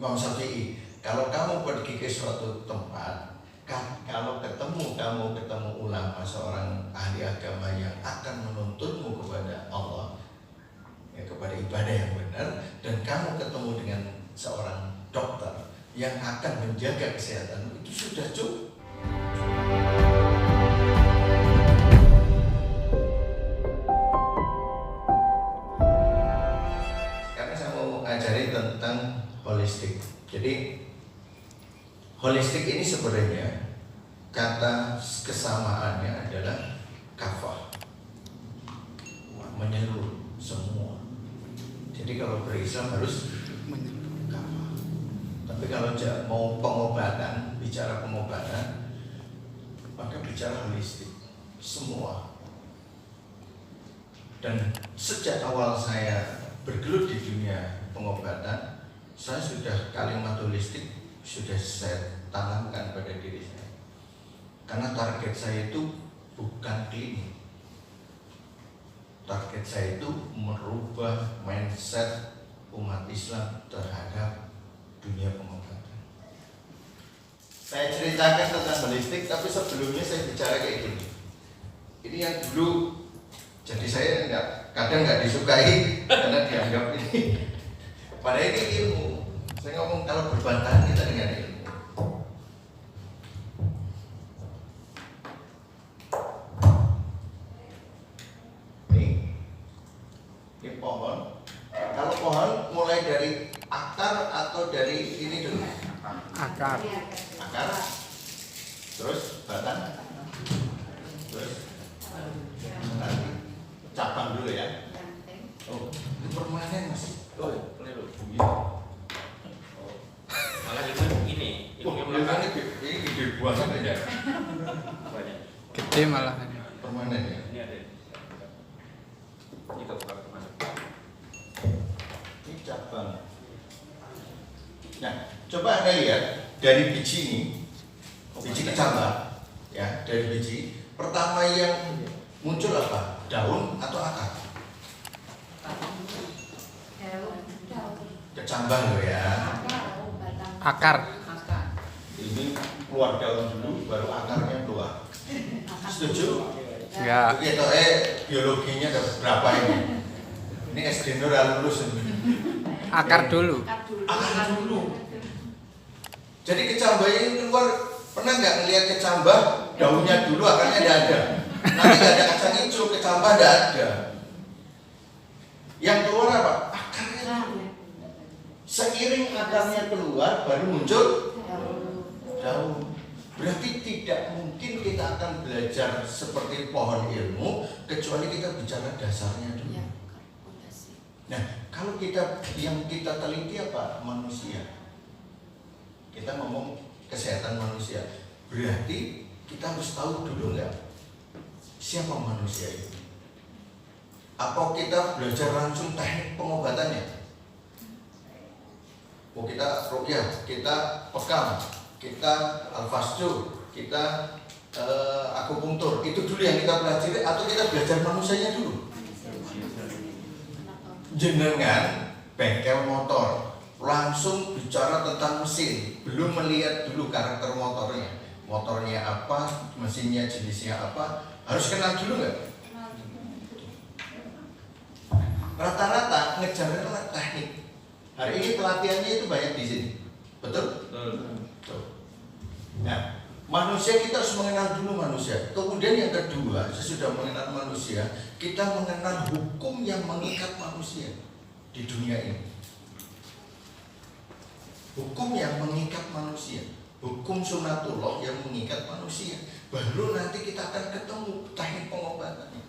Imam Syafi'i, kalau kamu pergi ke suatu tempat, kalau kamu ketemu ulama, seorang ahli agama yang akan menuntunmu kepada Allah, ya, kepada ibadah yang benar, dan kamu ketemu dengan seorang dokter yang akan menjaga kesehatan, itu sudah cukup. Sekarang saya mau ajarin tentang holistik. Jadi holistik ini sebenarnya kata kesamaannya adalah kafah, menyeluruh semua. Jadi kalau berislam harus kafah. Tapi kalau mau pengobatan, bicara pengobatan, maka bicara holistik, semua. Dan sejak awal saya bergelut di dunia pengobatan, saya sudah kalimat holistik sudah saya tanamkan pada diri saya. Karena target saya itu bukan klinik. Target saya itu merubah mindset umat Islam terhadap dunia pengobatan. Saya ceritakan tentang holistik, tapi sebelumnya saya bicara kayak gini. Ini yang dulu, jadi saya kadang nggak disukai karena dianggap ini. Padahal ini ilmu. Saya ngomong kalau berbantahan kita dengan ilmu. Ini pohon. Kalau pohon mulai dari akar atau dari ini dulu? Akar. Akar. Terus batang. Terus nanti cabang dulu ya. Oh, ini permanen mas. Oh, keliru. Malah itu ini Ini buah saja. banyak. Gede malah. Permanen ya. Ini ada. Itu bukan kemana? Ini cabang. Nah, coba Anda lihat dari biji ini, biji kecambah, ya, dari biji. Pertama yang muncul apa? Daun atau akar? Kecambah loh ya. Akar. Ini keluar daun dulu, baru akarnya keluar. Setuju? Ya. Itu biologinya ada berapa ini? Ini SD Nur lulus ini. Akar dulu. Akar dulu. Jadi kecambahnya ini keluar, pernah nggak ngelihat kecambah daunnya dulu, akarnya tidak ada. Nanti nggak ada kacang hijau, kecambah tidak ada. Yang keluar apa? Akarnya. Seiring akarnya keluar, baru muncul daun. Berarti tidak mungkin kita akan belajar seperti pohon ilmu kecuali kita bicara dasarnya dulu. Nah, kalau yang kita teliti apa? Manusia. Kita ngomong kesehatan manusia. Berarti kita harus tahu dulu nggak siapa manusia itu? Apa kita belajar langsung teknik pengobatannya? Oh, kita ruqyah, kita pekam, kita al-fasdu, kita akupunktur. Itu dulu yang kita pelajari atau kita belajar manusianya dulu? Jenengan bengkel motor langsung bicara tentang mesin, belum melihat dulu karakter motornya. Motornya apa, mesinnya jenisnya apa, harus kenal dulu nggak? Rata-rata ngejarnya teknik. Hari ini pelatihannya itu banyak di sini, betul? Betul. Nah, manusia kita harus mengenal dulu manusia. Kemudian yang kedua, sesudah mengenal manusia, kita mengenal hukum yang mengikat manusia di dunia ini. Hukum yang mengikat manusia, hukum sunatullah yang mengikat manusia. Baru nanti kita akan ketemu teknik pengobatannya.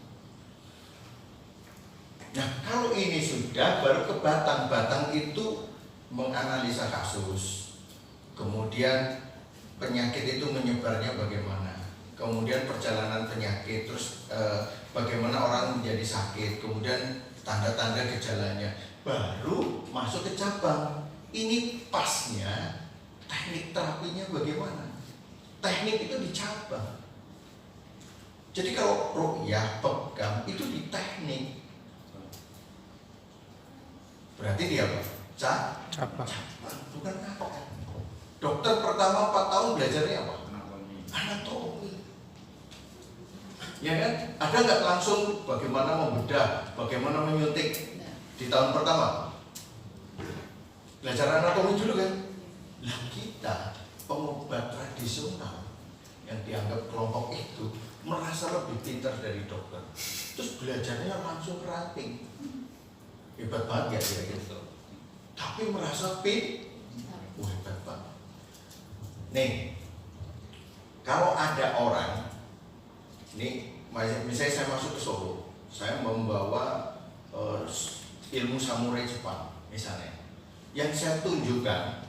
Nah, kalau ini sudah, baru ke batang. Batang itu menganalisa kasus, kemudian penyakit itu menyebarnya bagaimana, kemudian perjalanan penyakit, terus bagaimana orang menjadi sakit, kemudian tanda-tanda gejalanya, baru masuk ke cabang. Ini pasnya teknik terapinya bagaimana, teknik itu di cabang. Jadi kalau ruqyah, pekam itu di teknik. Berarti dia apa? Cabang. bukan akar. Dokter pertama 4 tahun belajarnya apa? Anatomi. Ya kan? Ada nggak langsung bagaimana membedah, bagaimana menyuntik di tahun pertama? Belajar anatomi dulu kan? Lah kita pengobat tradisional yang dianggap kelompok itu merasa lebih pintar dari dokter. Terus belajarnya langsung rating. Hebat banget ya kira-kira. Tapi merasa wah hebat banget. Nih, kalau ada orang, ini misalnya saya masuk ke Solo, saya membawa ilmu samurai Jepang misalnya, yang saya tunjukkan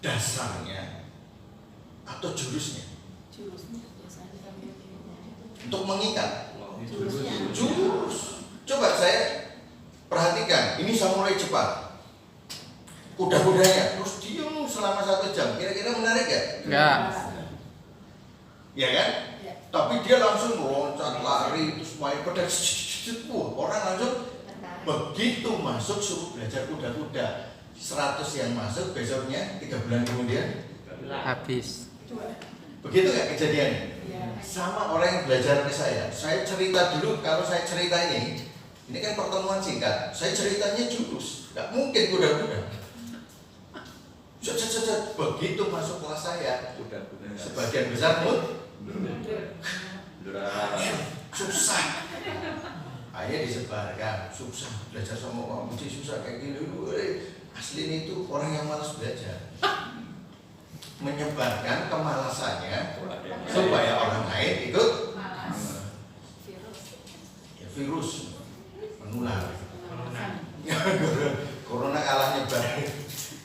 dasarnya atau jurusnya untuk mengikat. Jurus. Coba saya perhatikan, ini samurai Jepang. Kuda-kudanya terus diam selama 1 jam. Kira-kira menarik ya? Enggak. Ya kan? Tapi dia langsung loncat, lari, terus main pedang. Orang langsung begitu masuk suruh belajar kuda-kuda. 100 yang masuk, besoknya 3 bulan kemudian Habis. begitu nggak kejadiannya? Sama orang yang belajar ke saya cerita dulu. Kalau saya cerita ini kan pertemuan singkat, saya ceritanya jurus, nggak mungkin kuda-kuda. Begitu masuk kelas saya, sebagian besar susah. Akhirnya disebarkan, susah belajar sama Pak Muji, susah kayak gini. Asli itu orang yang malas belajar, menyebarkan kemalasannya supaya orang lain ikut. Ya, virus menular. Corona kalah nyebar.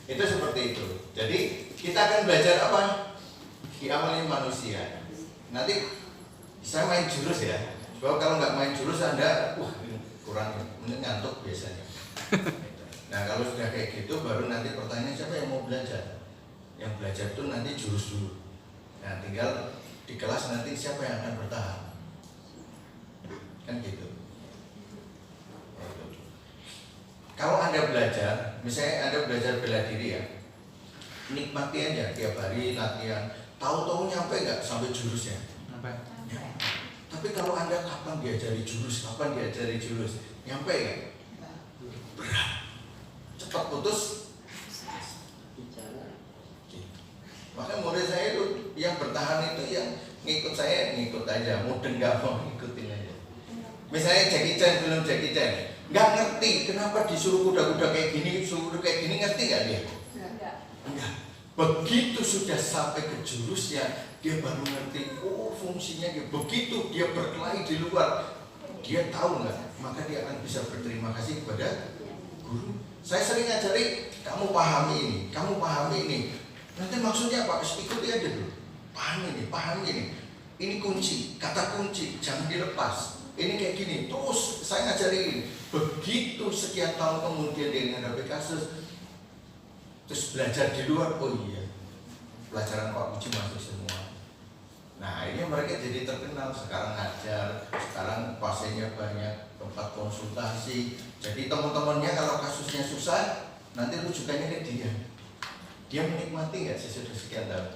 Itu seperti itu. Jadi kita akan belajar apa? Diamalin manusia. Nanti saya main jurus ya. Sebab kalau nggak main jurus Anda kurang ngantuk biasanya. Nah kalau sudah kayak gitu baru nanti pertanyaan siapa yang mau belajar. Yang belajar itu nanti jurus dulu. Nah tinggal di kelas nanti siapa yang akan bertahan. Kan gitu. Kalau Anda belajar, misalnya Anda belajar bela diri ya, nikmati aja tiap hari latihan. Tahu-tahu nyampe nggak sampai jurusnya? Ya. Tapi kalau Anda kapan diajari jurus, nyampe ya? Berat. Cepat putus. Makanya murid saya itu yang bertahan itu yang ngikut saya ngikut aja, mudeng nggak mau ngikutin aja. Misalnya Jackie Chan, film Jackie Chan, nggak ngerti kenapa disuruh kuda-kuda kayak gini, ngerti nggak dia? Enggak. Begitu sudah sampai ke jurusnya, dia baru ngerti, fungsinya gitu. Begitu dia berkelahi di luar, dia tahu nggak? Maka dia akan bisa berterima kasih kepada guru. Saya sering ngajari, kamu pahami ini. Nanti maksudnya apa? Ikuti aja dulu. Pahami ini. Ini kunci, kata kunci, jangan dilepas. Ini kayak gini, terus saya ngajari. Begitu sekian tahun kemudian dia menghadapi kasus, terus belajar di luar, oh iya, pelajaran Pak Puji masuk semua. Nah ini mereka jadi terkenal, sekarang ngajar, sekarang pasiennya banyak, tempat konsultasi. Jadi teman-temannya kalau kasusnya susah, nanti rujukannya ke dia. Dia menikmati nggak sesudah sekian tahun?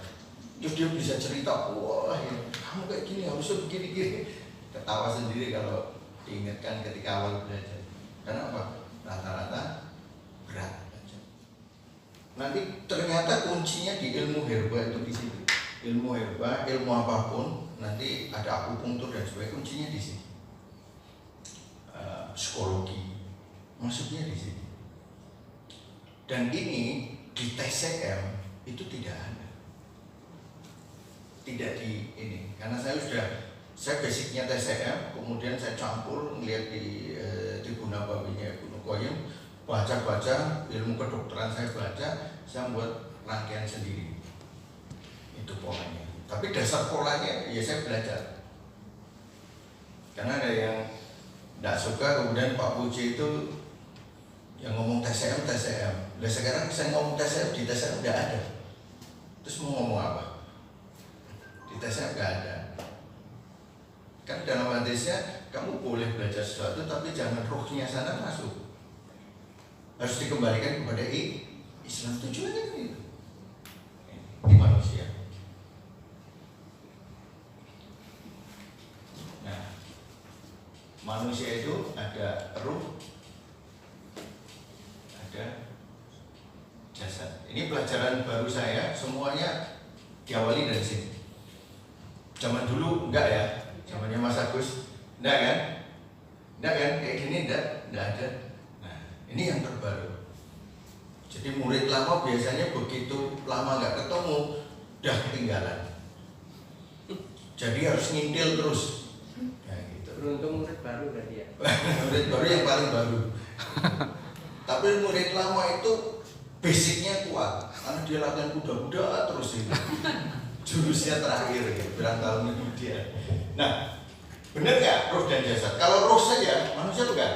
Terus dia bisa cerita, wah ya, kamu kayak gini, harusnya begini-gini. Ketawa sendiri kalau diingatkan ketika awal belajar. Karena apa? Rata-rata berat. Nanti ternyata kuncinya di ilmu herba itu di situ. Ilmu herba, ilmu apapun, nanti ada akupunktur dan sebagainya, kuncinya di sini. Psikologi, masuknya di sini. Dan ini di TCM itu tidak ada. Tidak di ini, karena saya basicnya TCM, kemudian saya campur melihat di Tribuna Babinya Gunung Koyum, baca ilmu kedokteran saya baca, saya membuat rangkaian sendiri. Itu polanya. Tapi dasar polanya ya saya belajar. Karena ada yang tidak suka, kemudian Pak Puji itu yang ngomong TCM. Nah sekarang saya ngomong TCM, di TCM nggak ada. Terus mau ngomong apa? Di TCM nggak ada. Kan dalam hadisnya kamu boleh belajar sesuatu tapi jangan rohnya sana masuk. harus dikembalikan kepada Islam. Tujuannya kan itu. Di manusia. Nah, manusia itu ada ruh, ada jasad. Ini pelajaran baru saya, semuanya diawali dari sini. Zaman dulu enggak ya, zamannya Mas Agus, enggak kan? Enggak kan? Kayak gini enggak ada. Nah, ini yang terbaru. Jadi murid lama biasanya begitu lama nggak ketemu, udah ketinggalan. Jadi harus ngintil terus. Ya, gitu. Beruntung murid baru berarti ya. Murid baru yang paling baru. Tapi murid lama itu basicnya kuat, karena dia latihan kuda-kuda terus itu. Jurusnya terakhir ya, berapa tahun kemudian. Nah, benar nggak roh dan jasad? Kalau roh saja manusia bukan.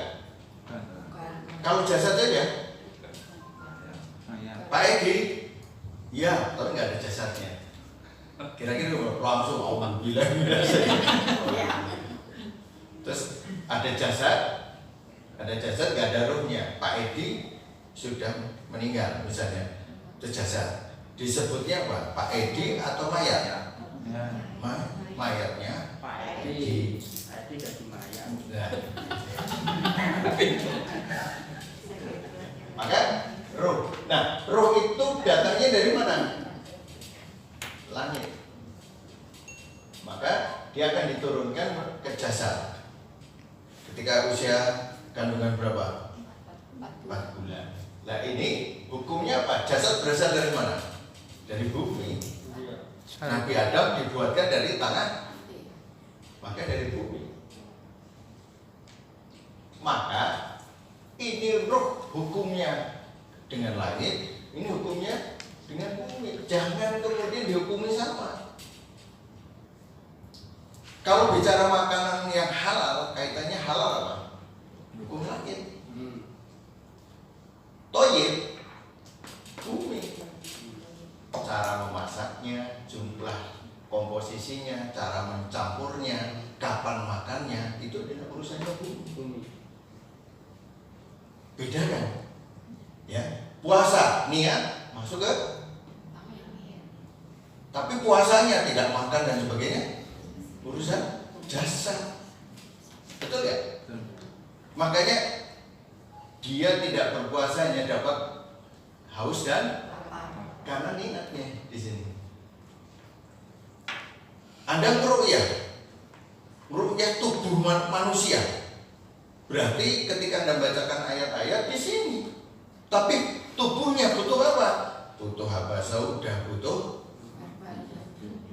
Kalau jasad saja Pak Edi, ya, tapi nggak ada jasadnya. Kira-kira langsung alhamdulillah. Terus ada jasad nggak ada rohnya. Pak Edi sudah meninggal misalnya, itu jasad. Disebutnya apa? Pak Edi atau mayat? Mayatnya Pak Edi jadi mayat. Maka roh. Nah, roh itu datangnya dari mana? Langit. Maka dia akan diturunkan ke jasad. Ketika usia kandungan berapa? 4 bulan. Nah ini hukumnya apa? Jasad berasal dari mana? Dari bumi. Nabi Adam dibuatkan dari tanah, maka dari bumi. Maka ini roh hukumnya dengan langit, ini hukumnya dengan bumi. Jangan kemudian dihukumi sama. Kalau bicara makanan yang halal, kaitannya halal apa? Hukum langit. Toyib, bumi. Cara memasaknya, jumlah komposisinya, cara mencampurnya, kapan makannya, itu adalah urusannya bumi. Beda kan? Ya, puasa niat masuk ke, tapi puasanya tidak makan dan sebagainya urusan jasa, betul ya? Makanya dia tidak berpuasa hanya dapat haus dan karena niatnya di sini. Anda meru'yah tubuh manusia, berarti ketika Anda bacakan ayat-ayat di sini. Tapi tubuhnya butuh apa? Butuh apa? Saudah, butuh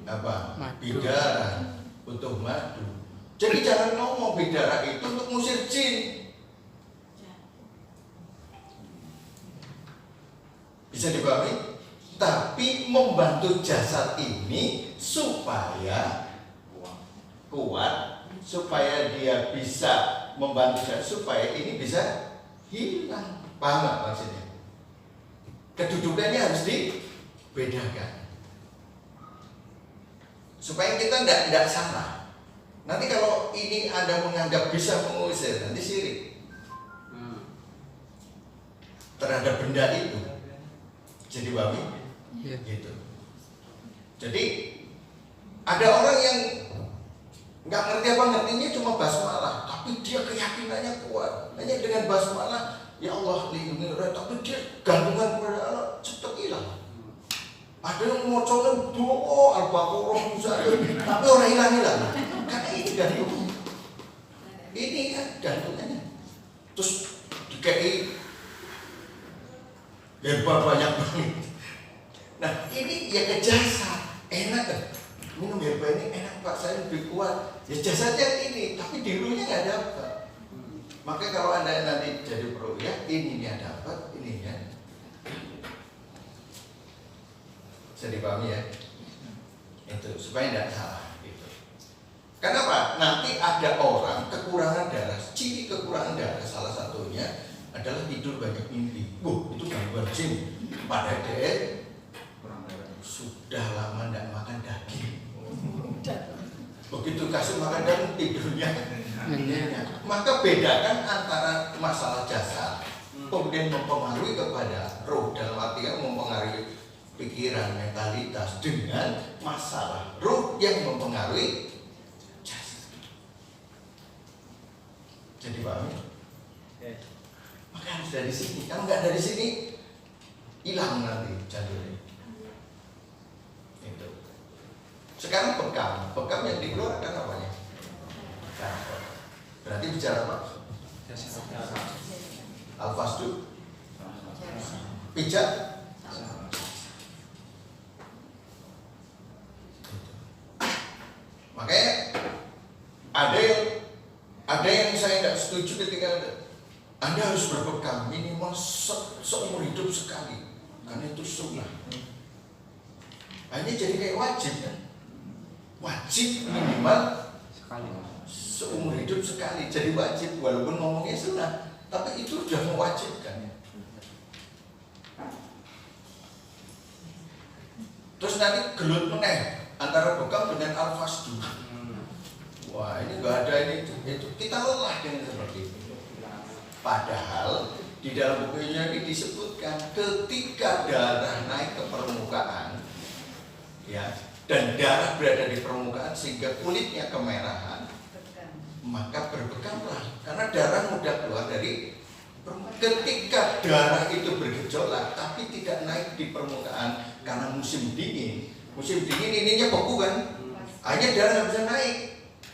apa? Bidara, butuh madu. Jadi jangan ngomong bidara itu untuk ngusir jin. Bisa dipahami? Tapi membantu jasad ini supaya kuat, supaya dia bisa membantu jasad, supaya ini bisa hilang. Paham nggak maksudnya? Kedudukannya harus dibedakan supaya kita tidak salah. Nanti kalau ini Anda menganggap bisa mengusir, nanti sirik terhadap benda itu. Jadi pahami? Gitu. Jadi ada orang yang nggak ngerti apa ngertinya cuma basmalah, tapi dia keyakinannya kuat. Hanya dengan basmalah, ya Allah lindungi orang, tapi dia gantungan kepada Allah cepat hilang. Ada yang mau coba doa Al-Baqarah tapi orang hilang. Karena ini gantung. Ini kan gantungannya. Terus dikai herbal banyak banget. Nah ini ya ke jasa, enak kan? Minum herbal ini enak Pak, saya lebih kuat. Ya jasanya ini, tapi di dulunya nggak dapat. Maka kalau Anda nanti jadi pro ya, ini dia dapat, ini ya. Bisa dipahami ya? Itu supaya tidak salah. Gitu. Kenapa? Nanti ada orang kekurangan darah, ciri kekurangan darah salah satunya adalah tidur banyak mimpi. Itu gangguan jin. Pada dia sudah lama tidak makan daging. Begitu kasih makan daging tidurnya. Maka bedakan antara masalah jasad kemudian mempengaruhi kepada roh, dalam artian mempengaruhi pikiran, mentalitas dengan masalah roh yang mempengaruhi jasad. Jadi paham ya? Maka harus dari sini. Kalau nggak dari sini hilang nanti jalurnya. Itu. Sekarang bekam yang dikeluarkan apanya? Bekam. Berarti bicara apa? Al-fasdu, pijat, makanya ada yang saya tidak setuju ketika Anda harus berbekam minimal seumur hidup sekali, karena itu sunnah. Hanya jadi kayak wajib kan? Wajib minimal Sekali. seumur hidup sekali, jadi wajib walaupun ngomongnya sunnah, tapi itu sudah mewajibkan. Terus nanti gelut meneh antara bekam dengan al-fasdu. Wah, ini nggak ada ini itu kita lelah dengan seperti itu. Padahal di dalam bukunya ini disebutkan ketika darah naik ke permukaan, ya, dan darah berada di permukaan sehingga kulitnya kemerahan, maka berbekamlah karena darah mudah keluar dari permukaan. Ketika darah itu bergejolak tapi tidak naik di permukaan karena musim dingin ininya beku kan, akhirnya darah nggak bisa naik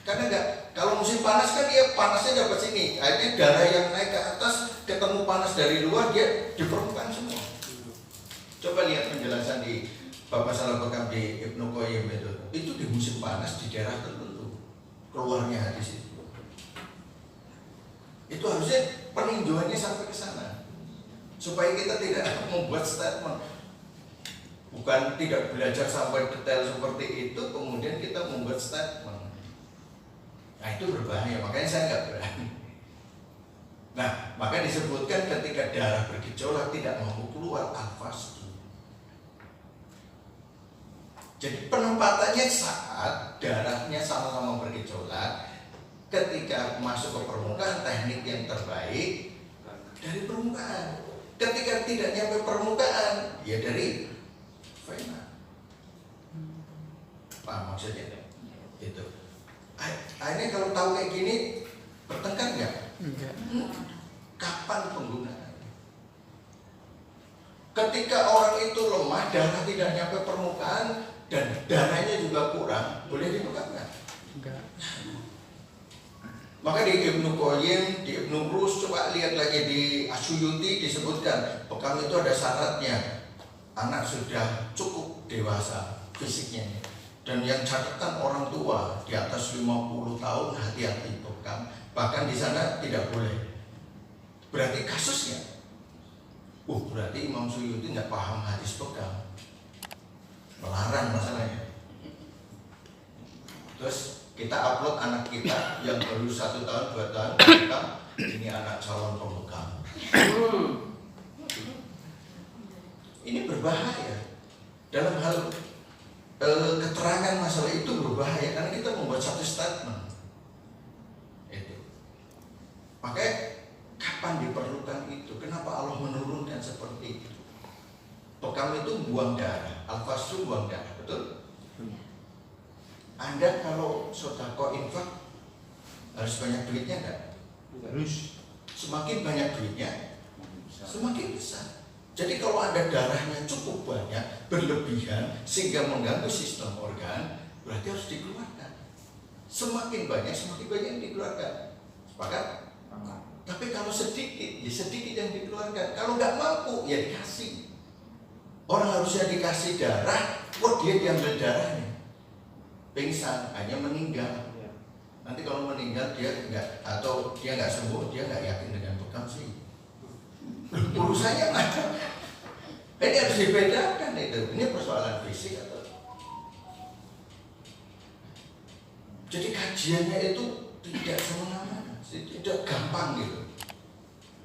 karena nggak. Kalau musim panas kan dia panasnya dapat sini, akhirnya darah yang naik ke atas ketemu panas dari luar dia di permukaan semua. Coba lihat penjelasan di bab masalah bekam di Ibnu Qayyim itu di musim panas di daerah tertentu keluarnya hadis itu. Itu harusnya peninjauannya sampai ke sana supaya kita tidak membuat statement, bukan tidak belajar sampai detail seperti itu kemudian kita membuat statement. Nah itu berbahaya, makanya saya nggak berani. Nah maka disebutkan ketika darah bergejolak tidak mampu keluar al-fasdu. Jadi penempatannya saat darahnya sama-sama bergejolak. Ketika masuk ke permukaan, teknik yang terbaik dari permukaan. Ketika tidak nyampe permukaan, ya dari vena. Paham maksudnya? Itu. Akhirnya kalau tahu kayak gini, bertengkar nggak? Enggak. Kapan penggunaan? Ketika orang itu lemah, darah tidak nyampe permukaan dan darahnya juga kurang, boleh dipegang nggak? Enggak. Maka di Ibnu Qayyim, di Ibnu Rus, coba lihat lagi di Asyuyuti disebutkan bekam itu ada syaratnya. Anak sudah cukup dewasa fisiknya. Dan yang catatan orang tua di atas 50 tahun hati-hati bekam. Bahkan di sana tidak boleh. Berarti kasusnya. Berarti Imam Suyuti nggak paham hadis bekam. Melarang masalahnya. Terus kita upload anak kita yang baru 1 tahun, 2 tahun, bekam, ini anak calon pembekam. Ini berbahaya. Dalam hal keterangan masalah itu berbahaya karena kita membuat satu statement. Itu. Makanya kapan diperlukan itu? Kenapa Allah menurunkan seperti itu? Bekam itu buang darah, al-fasdu buang darah, betul? Anda kalau sodako infak harus banyak duitnya enggak? Harus. Semakin banyak duitnya, semakin besar. Jadi kalau ada darahnya cukup banyak, berlebihan sehingga mengganggu sistem organ, berarti harus dikeluarkan. Semakin banyak yang dikeluarkan. Sepakat? Tapi kalau sedikit, ya sedikit yang dikeluarkan. Kalau nggak mampu, ya dikasih. Orang harusnya dikasih darah, kok dia diambil darahnya? Pingsan, hanya meninggal. Nanti kalau meninggal dia nggak, atau dia nggak sembuh, dia nggak yakin dengan bekam sih. Urusannya mana? Ini harus dibedakan itu. Ini persoalan fisik atau? Jadi kajiannya itu tidak semena-mena, tidak gampang gitu.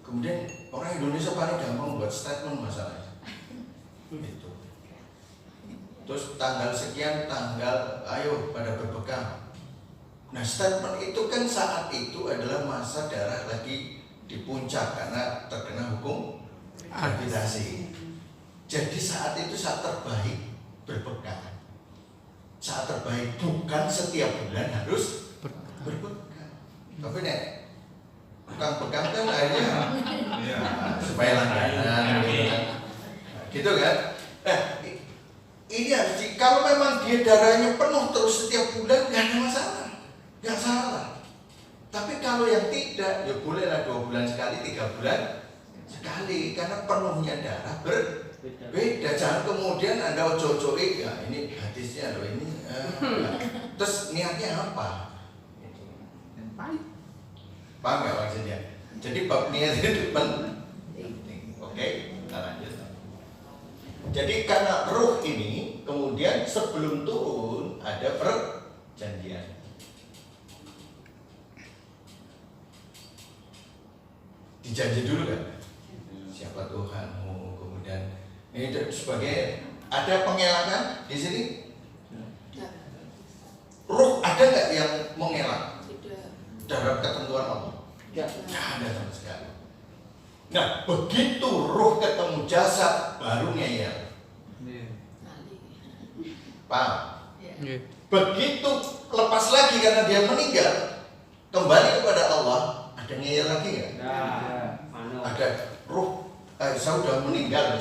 Kemudian orang Indonesia paling gampang buat statement masalahnya. Itu. Terus tanggal sekian, ayo pada berbekam. Nah statement itu kan saat itu adalah masa darah lagi di puncak karena terkena hukum gravitasi. Jadi saat itu saat terbaik berpegang. Saat terbaik bukan setiap bulan harus berpegang. Tapi nek tukang pegang kan akhirnya ya, supaya langganan gitu kan. Gitu kan? Ini harus kalau memang dia darahnya penuh terus setiap bulan nggak ada masalah, nggak salah. Tapi kalau yang tidak, ya bolehlah 2 bulan sekali, 3 bulan sekali, karena penuhnya darah berbeda. Jangan kemudian Anda ojo-ojoin, ya ini hadisnya loh ini, terus niatnya apa? Paham nggak maksudnya? Jadi bab niat itu penting. Oke, kita lanjut. Jadi karena ruh ini kemudian sebelum turun ada perjanjian. Dijanji dulu kan? Siapa Tuhanmu, kemudian ini sebagai ada pengelangan di sini. Ruh ada nggak yang mengelak dalam ketentuan Allah? Nggak ada sama sekali. Nah, begitu ruh ketemu jasad baru ngeyel. Paham? Begitu lepas lagi karena dia meninggal, kembali kepada Allah, ada ngeyel lagi nggak? Ada ruh. Saya sudah meninggal,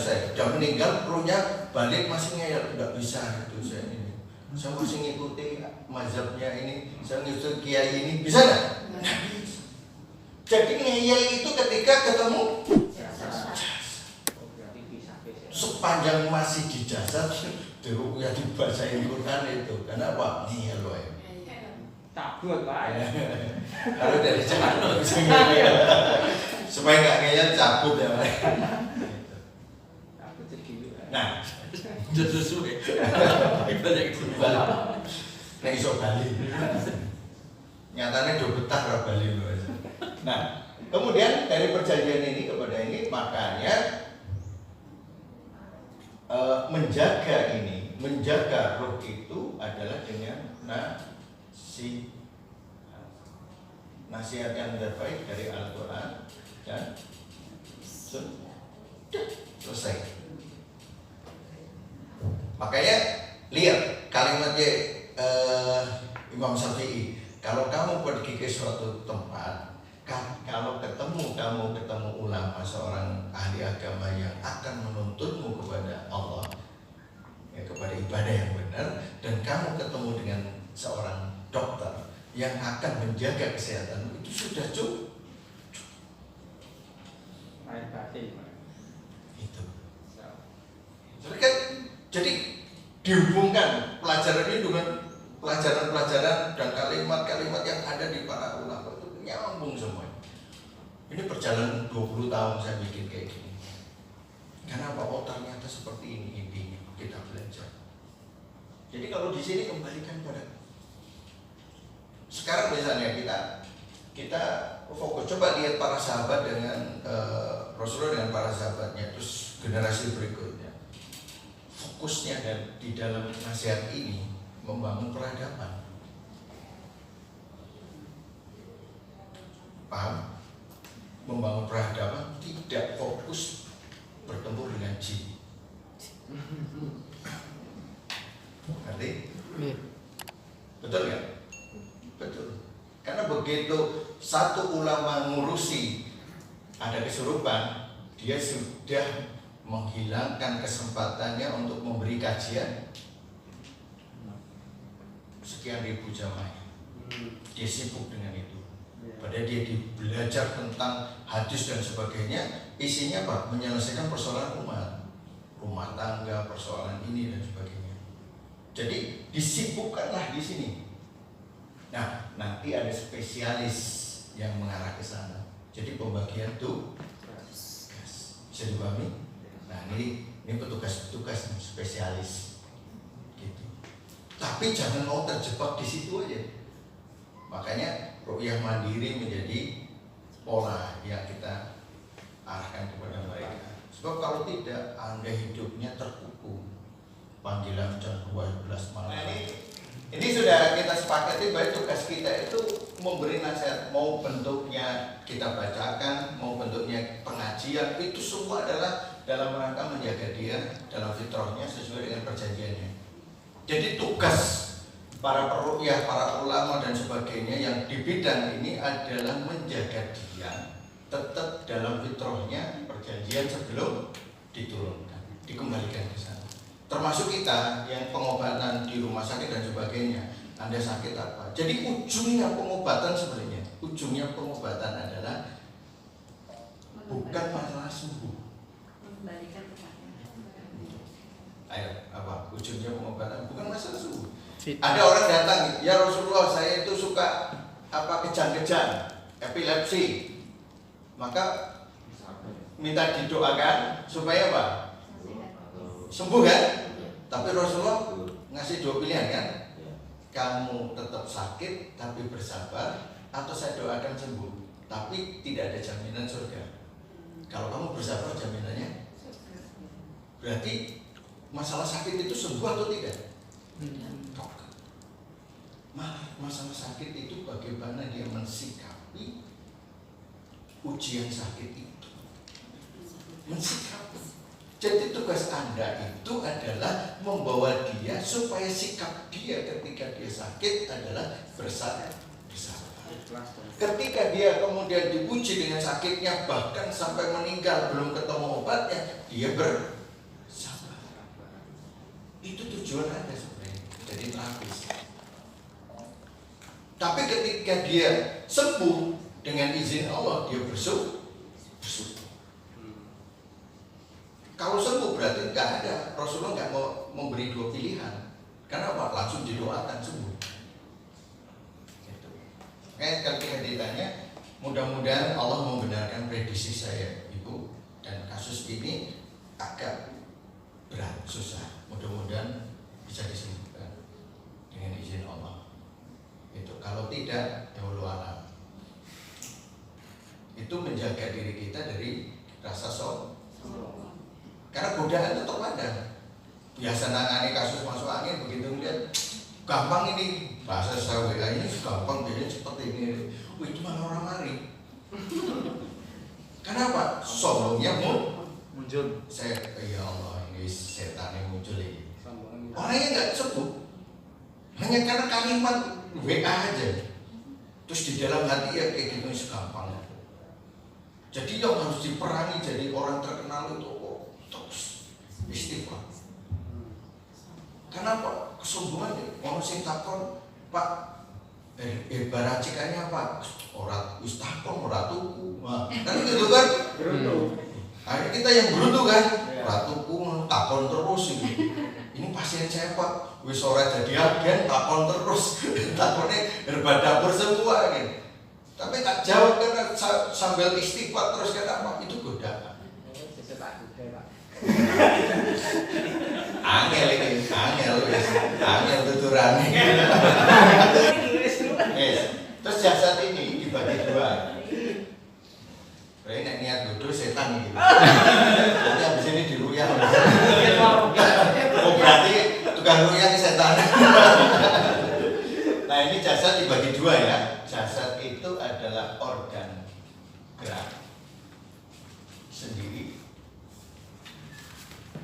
ruhnya balik masih ngeyel, nggak bisa itu saya ini. Saya masih ngikuti mazhabnya ini, saya ngikuti kiai ini, bisa nggak? Nggak bisa. Jadi ngeyel itu ketika ketemu sepanjang masih di jasad, ya dibacain Quran itu. Kenapa? Ngeyel loh ya. Takut Pak. Kalau dari jalan bisa ngeyel. Supaya nggak ngeyel cabut ya. Takut sedih. Nah, Susu ya. Banyak itu. Nah iso Bali. Nyatanya do betah ra Bali lho. Nah, kemudian dari perjanjian ini kepada ini makanya menjaga roh itu adalah dengan nasihat yang terbaik dari Al-Quran dan selesai. Makanya lihat kalimatnya Imam Syafi'i, kalau kamu pergi ke suatu tempat, kalau kamu ketemu ulama, seorang ahli agama yang akan menuntunmu kepada Allah, ya, kepada ibadah yang benar, dan kamu ketemu dengan seorang dokter yang akan menjaga kesehatan, itu sudah cukup. Air batin. Itu. Jadi dihubungkan pelajaran ini dengan pelajaran-pelajaran dan kalimat-kalimat yang ada di para ulama itu nyambung semua. Ini perjalanan 20 tahun saya bikin kayak gini. Kenapa? Oh ternyata seperti ini intinya kita belajar. Jadi kalau di sini kembalikan pada sekarang misalnya kita fokus, coba lihat para sahabat dengan Rasulullah dengan para sahabatnya, terus generasi berikutnya. Fokusnya dan di dalam nasihat ini membangun peradaban. Paham? Membangun peradaban tidak fokus bertempur dengan jin. Ngerti? Betul nggak? Betul. Karena begitu satu ulama ngurusi ada kesurupan, dia sudah menghilangkan kesempatannya untuk memberi kajian sekian ribu jamaah. Dia sibuk dengan itu. Padahal dia belajar tentang hadis dan sebagainya. Isinya apa? Menyelesaikan persoalan umat, rumah tangga, persoalan ini dan sebagainya. Jadi disibukkanlah di sini. Nah, nanti ada spesialis yang mengarah ke sana. Jadi pembagian tugas. Bisa dipahami? Nah, ini petugas-petugas spesialis. Gitu. Tapi jangan mau terjebak di situ aja. Makanya ru'yah mandiri menjadi pola yang kita arahkan kepada mereka. Sebab kalau tidak, Anda hidupnya terkukung. Panggilan jam 12 malam. Nah, ini sudah kita sepakati bahwa tugas kita itu memberi nasihat, mau bentuknya kita bacakan, mau bentuknya pengajian, itu semua adalah dalam rangka menjaga dia dalam fitrahnya sesuai dengan perjanjiannya. Jadi tugas para peruqyah, para ulama dan sebagainya yang di bidang ini adalah menjaga dia tetap dalam fitrahnya perjanjian sebelum diturunkan, dikembalikan ke sana. Termasuk kita yang pengobatan di rumah sakit dan sebagainya. Anda sakit apa? Jadi ujungnya pengobatan sebenarnya, ujungnya pengobatan adalah bukan masalah sembuh. Mengembalikan kepada. Ayo, apa? Ujungnya pengobatan bukan masalah sembuh. Fit. Ada orang datang, ya Rasulullah, saya itu suka apa kejang-kejang, epilepsi. Maka minta didoakan supaya apa? Sembuh kan? Tapi Rasulullah ngasih dua pilihan kan? Kamu tetap sakit tapi bersabar, atau saya doakan sembuh tapi tidak ada jaminan surga. Kalau kamu bersabar jaminannya, berarti masalah sakit itu sembuh atau tidak? Masalah sakit itu bagaimana dia mensikapi ujian sakit itu, mensikapi. Jadi tugas Anda itu adalah membawa dia supaya sikap dia ketika dia sakit adalah bersabar. Ketika dia kemudian diuji dengan sakitnya bahkan sampai meninggal belum ketemu obatnya, dia bersabar. Itu tujuan Anda sebenarnya, jadi terapis. Tapi ketika dia sembuh dengan izin Allah, dia bersyukur. Kalau sembuh berarti nggak ada, Rasulullah nggak mau memberi dua pilihan. Karena apa? Langsung didoakan sembuh. Gitu. Ketika ditanya, mudah-mudahan Allah membenarkan prediksi saya, Ibu. Dan kasus ini agak berat, susah. Mudah-mudahan bisa disembuhkan dengan izin Allah. Itu kalau tidak, ya Allah alam. Itu menjaga diri kita dari rasa sombong. Karena godaan tetap ada. Biasa nangani kasus masuk angin, begitu melihat gampang ini bahasa saya WA ini gampang, jadi seperti ini. Oh, itu malah orang lari. Kenapa? Sombongnya muncul. Saya, ya Allah, ini setan yang muncul ini. Orangnya nggak sembuh, hanya karena kalimat WA aja. Terus di dalam hati ya kayak gitu segampang. Jadi yang harus diperangi jadi orang terkenal itu terus istighfar. Kenapa? Kesombongan orang sing takon, Pak, baracikannya apa? Orang wis takon ora tuku. Nah, kan gitu kan? Akhirnya kita yang beruntung kan? Ora tuku takon terus ini. Ini pasien saya Pak, wis ora jadi agen takon terus. Takonnya herba dapur semua kan. Tapi tak jawab kan sambil istighfar terus kenapa? Itu godaan. Angel ini, angel tuturan. Terus jasad ini dibagi dua. Berarti nek niat duduk setan gitu. Nanti habis ini diruyah. Oh berarti tukang ruyah setan. Nah ini jasad dibagi dua ya. Jasad itu adalah organ gerak sendiri.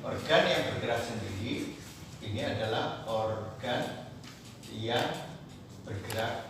Organ yang bergerak sendiri ini adalah organ yang bergerak